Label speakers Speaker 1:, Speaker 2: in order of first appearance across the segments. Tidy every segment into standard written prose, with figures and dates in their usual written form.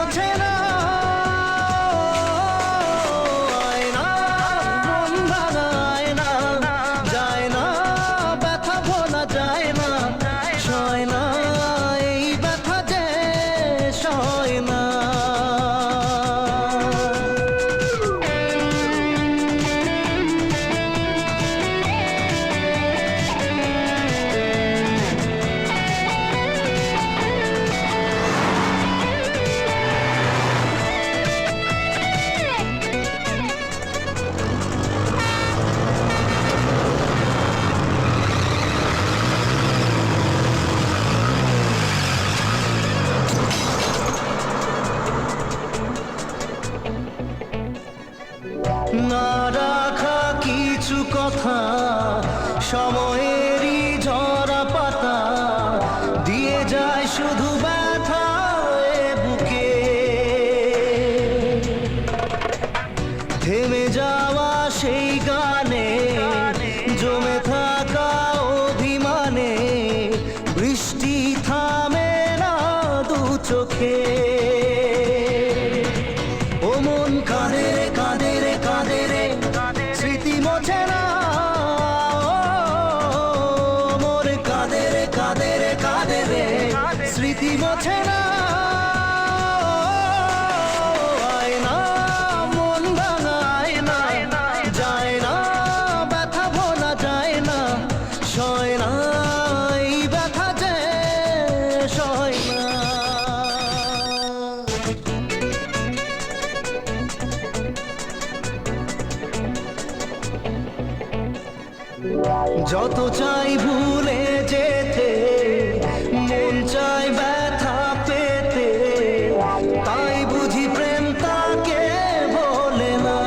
Speaker 1: মোছে না আয়না, মন ভাঙা আয়না, যায় না ব্যথা ভোলা যায় না, সয় না এই ব্যথা যে সয় না। না রাখা কিছু কথা সময়েরই ঝরা পাতা দিয়ে যায় শুধু ব্যথা এ বুকে। থেমে যাওয়া সেই গানে জমে থাকা অভিমানে বৃষ্টি থামে না দু চোখে। ও মন কাঁদে রে কাঁদে রে কাঁদে রে স্মৃতি মোছে না, মোর কাঁদে রে কাঁদে রে কাঁদে রে স্মৃতি মোছে না। আয়না, মন ভাঙা আয়না, যায় না ব্যথা ভোলা যায় না, সয় না এই ব্যথা যে সয় না। যত চাই ভুলে যেতে মন চাই ব্যথা পেতে, তাই বুঝি প্রেম তাকে বলে না।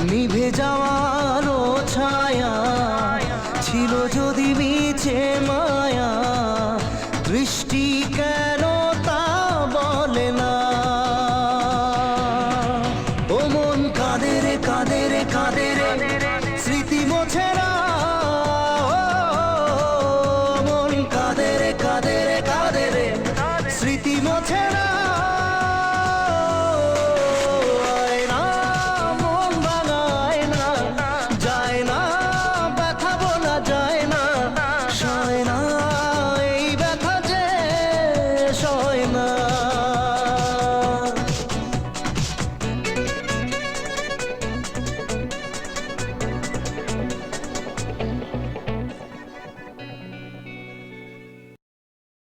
Speaker 1: নিভে যাওয়ার ছায়া ছিল যদি মিছে মায়া, দৃষ্টি